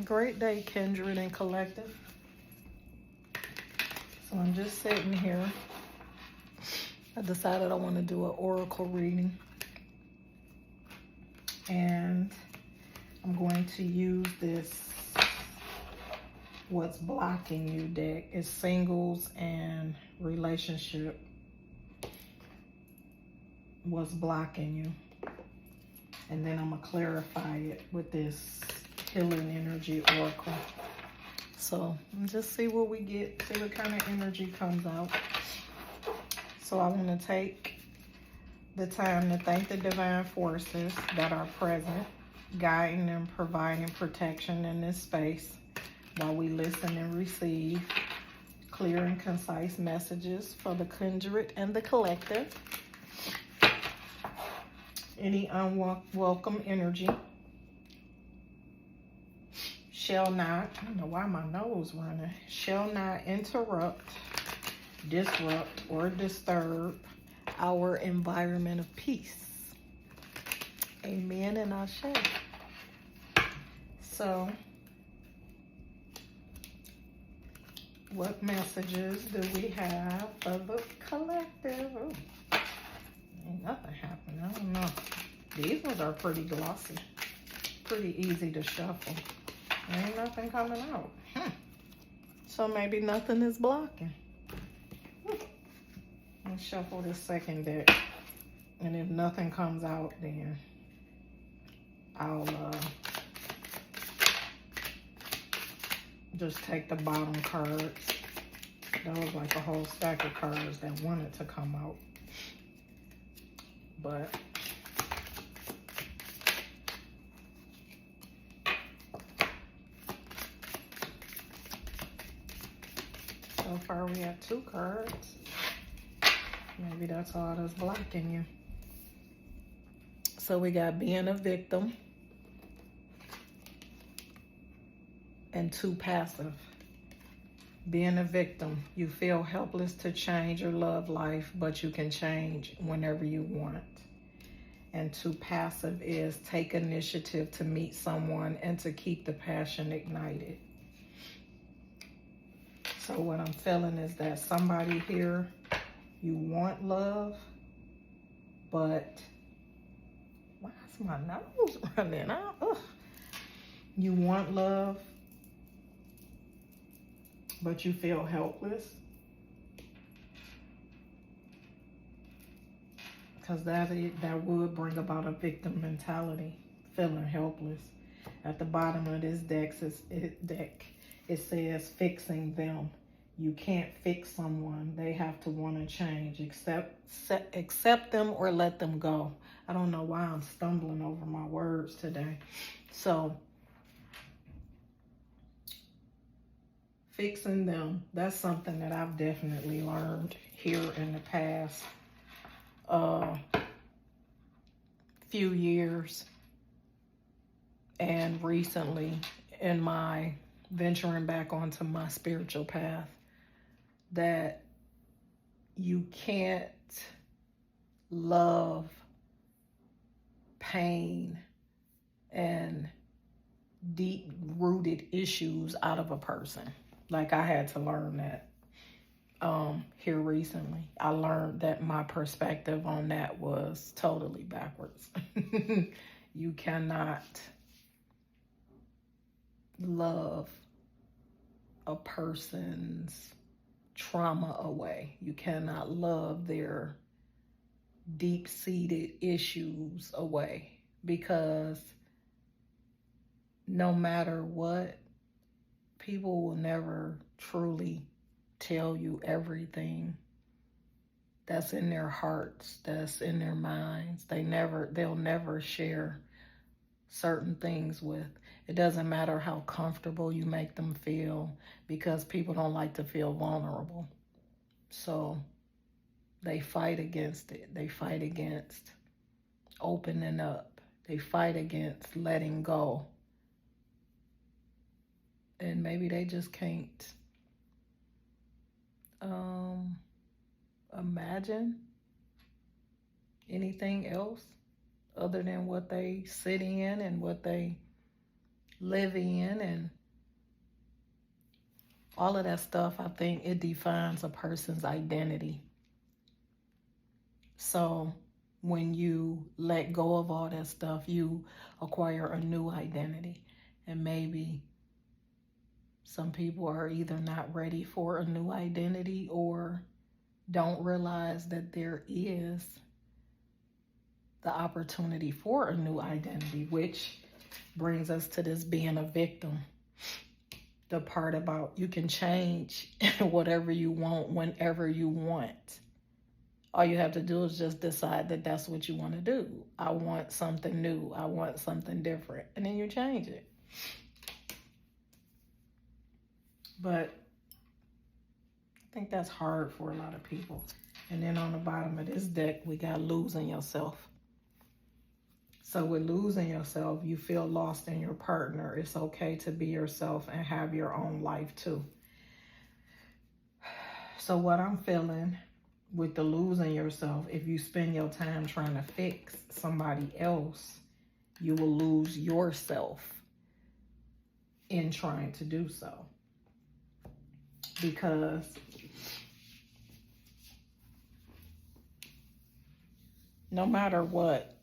Great day, Kindred and Collective. So I'm just sitting here. I decided I want to do an oracle reading. And I'm going to use this What's Blocking You deck. It's singles and relationship. What's blocking you? And then I'm going to clarify it with this Healing Energy Oracle. So just see what we get, see what kind of energy comes out. So I want to take the time to thank the divine forces that are present, guiding and providing protection in this space while we listen and receive clear and concise messages for the Kindred and the Collective. Any unwelcome energy shall not, I don't know why my nose running, shall not interrupt, disrupt, or disturb our environment of peace. Amen and Ashe. So, what messages do we have for the collective? Ooh, ain't nothing happening. I don't know. These ones are pretty glossy. Pretty easy to shuffle. Ain't nothing coming out. So maybe nothing is blocking. Let's shuffle this second deck. And if nothing comes out, then I'll just take the bottom cards. That was like a whole stack of cards that wanted to come out. But so far we have 2 cards. Maybe that's all that's blocking you. So we got being a victim and 2 passive. Being a victim, you feel helpless to change your love life, but you can change whenever you want. And 2 passive is take initiative to meet someone and to keep the passion ignited. So what I'm feeling is that somebody here, you want love, but why is my nose running out? Ugh. You want love, but you feel helpless. Because that would bring about a victim mentality, feeling helpless. At the bottom of this deck, it says fixing them. You can't fix someone. They have to want to change. Accept them or let them go. I don't know why I'm stumbling over my words today. So, fixing them, that's something that I've definitely learned here in the past few years and recently in my venturing back onto my spiritual path, that you can't love pain and deep-rooted issues out of a person. Like, I had to learn that here recently. I learned that my perspective on that was totally backwards. You cannot love a person's trauma away. You cannot love their deep-seated issues away, because no matter what, people will never truly tell you everything that's in their hearts, that's in their minds. They'll never share certain things with. It doesn't matter how comfortable you make them feel, because people don't like to feel vulnerable. So they fight against it. They fight against opening up. They fight against letting go. And maybe they just can't imagine anything else other than what they sit in and what they live in, and all of that stuff, I think it defines a person's identity. So when you let go of all that stuff, you acquire a new identity. And maybe some people are either not ready for a new identity or don't realize that there is the opportunity for a new identity, which brings us to this being a victim. The part about you can change whatever you want whenever you want. All you have to do is just decide that that's what you want to do. I want something new. I want something different. And then you change it. But I think that's hard for a lot of people. And then on the bottom of this deck, we got losing yourself. So with losing yourself, you feel lost in your partner. It's okay to be yourself and have your own life too. So what I'm feeling with the losing yourself, if you spend your time trying to fix somebody else, you will lose yourself in trying to do so. Because no matter what,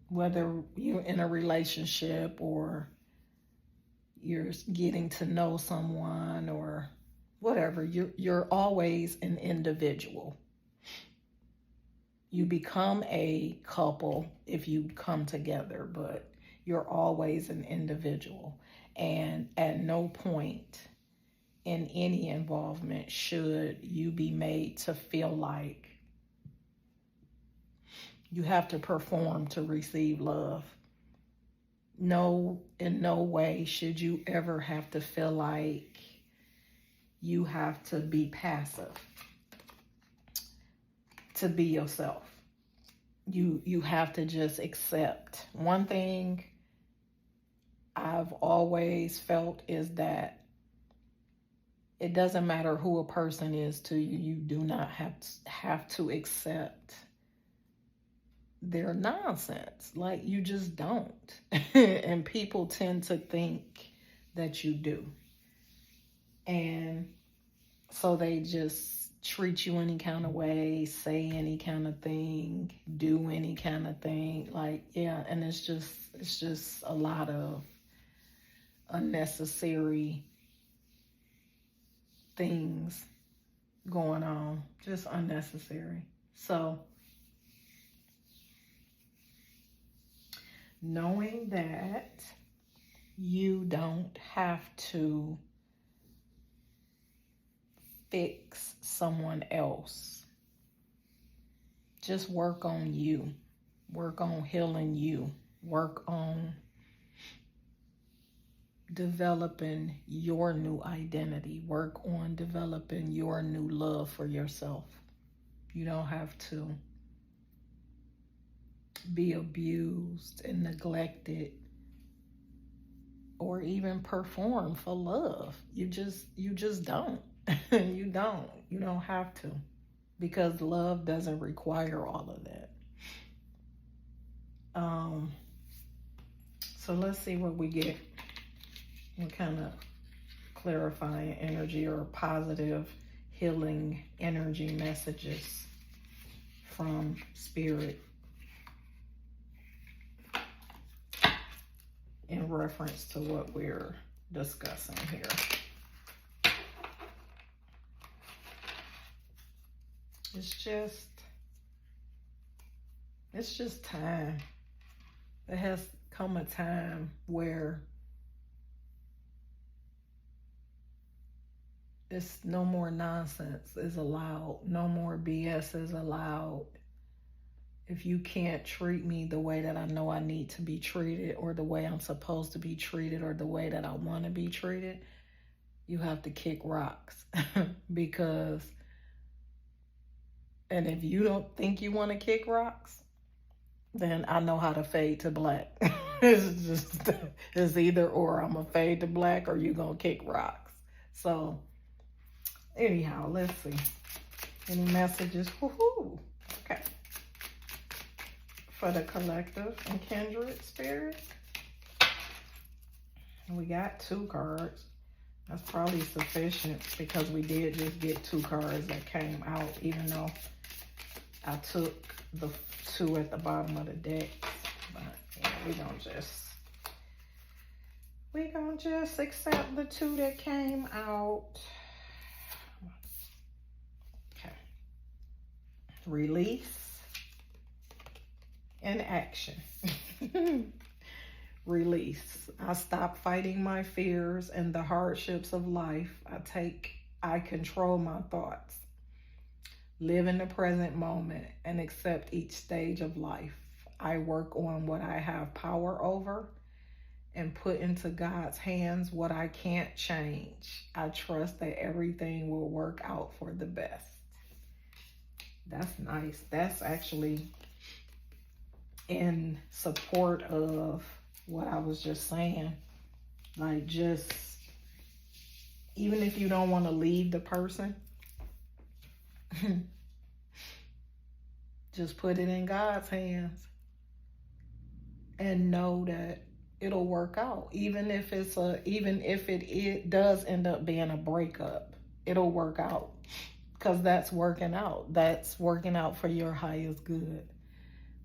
whether you're in a relationship or you're getting to know someone or whatever, you're always an individual. You become a couple if you come together, but you're always an individual. And at no point in any involvement should you be made to feel like you have to perform to receive love. No, in no way should you ever have to feel like you have to be passive to be yourself. You have to just accept. One thing I've always felt is that it doesn't matter who a person is to you. You do not have to accept their nonsense. Like, you just don't. And people tend to think that you do. And so they just treat you any kind of way, say any kind of thing, do any kind of thing. Like, yeah, and it's just a lot of unnecessary things going on. Just unnecessary. So knowing that you don't have to fix someone else. Just work on you. Work on healing you. Work on developing your new identity. Work on developing your new love for yourself. You don't have to be abused and neglected or even perform for love. You just don't. You don't have to, because love doesn't require all of that. So let's see what we get. What kind of clarifying energy or positive healing energy messages from Spirit in reference to what we're discussing here. It's just time. There has come a time where it's no more nonsense is allowed. No more BS is allowed. If you can't treat me the way that I know I need to be treated, or the way I'm supposed to be treated, or the way that I want to be treated, you have to kick rocks. Because, and if you don't think you want to kick rocks, then I know how to fade to black. It's either or. I'm going to fade to black, or you going to kick rocks. So anyhow, let's see. Any messages? Woohoo! Okay. For the collective and kindred spirit. We got 2 cards. That's probably sufficient because we did just get 2 cards that came out, even though I took the 2 at the bottom of the deck. But yeah, we gonna just accept the 2 that came out. Okay. Release and action. Release. I stop fighting my fears and the hardships of life. I control my thoughts. Live in the present moment and accept each stage of life. I work on what I have power over and put into God's hands what I can't change. I trust that everything will work out for the best. That's nice. That's actually in support of what I was just saying. Like, just, even if you don't want to leave the person, just put it in God's hands and know that it'll work out. Even if it does end up being a breakup, it'll work out, because that's working out. That's working out for your highest good,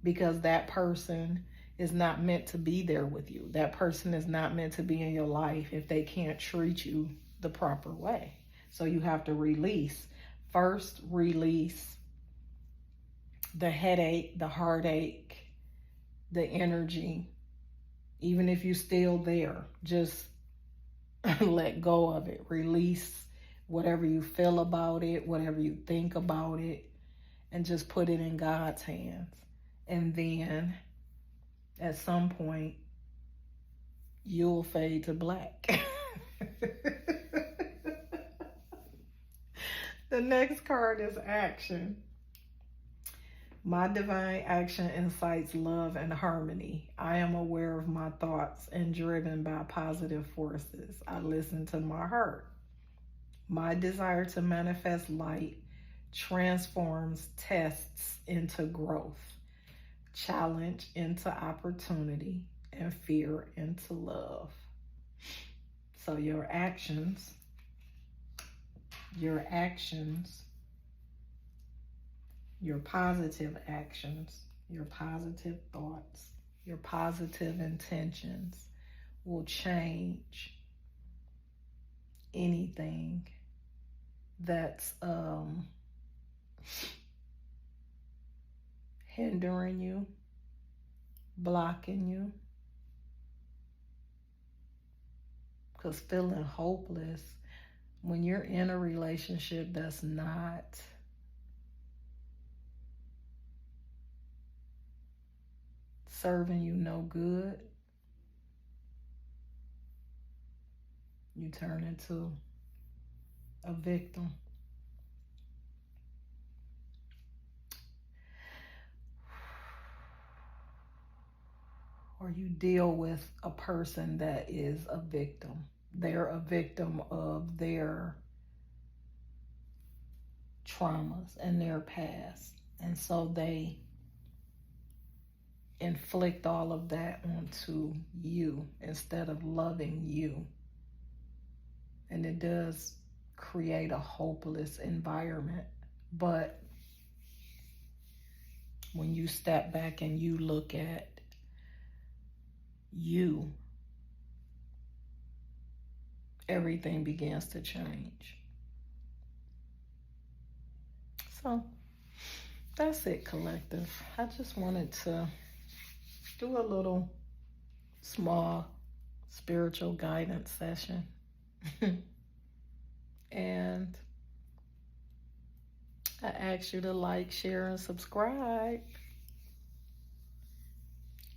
because that person is not meant to be there with you. That person is not meant to be in your life if they can't treat you the proper way. So you have to release. First, release the headache, the heartache, the energy. Even if you're still there, just let go of it. Release whatever you feel about it, whatever you think about it, and just put it in God's hands. And then at some point, you'll fade to black. The next card is action. My divine action incites love and harmony. I am aware of my thoughts and driven by positive forces. I listen to my heart. My desire to manifest light transforms tests into growth, challenge into opportunity, and fear into love. So your actions, your positive actions, your positive thoughts, your positive intentions will change anything that's hindering you, blocking you. Because feeling hopeless, when you're in a relationship that's not serving you no good, you turn into a victim. Or you deal with a person that is a victim. They're a victim of their traumas and their past. And so they inflict all of that onto you instead of loving you. And it does create a hopeless environment. But when you step back and you look at you, everything begins to change. So that's it, collective. I just wanted to do a little small spiritual guidance session. And I ask you to like, share, and subscribe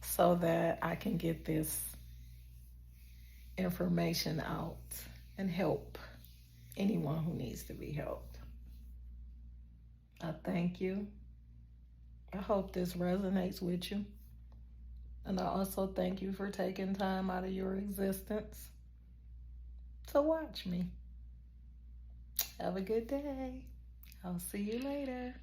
so that I can get this information out and help anyone who needs to be helped. I thank you. I hope this resonates with you. And I also thank you for taking time out of your existence to watch me. Have a good day. I'll see you later.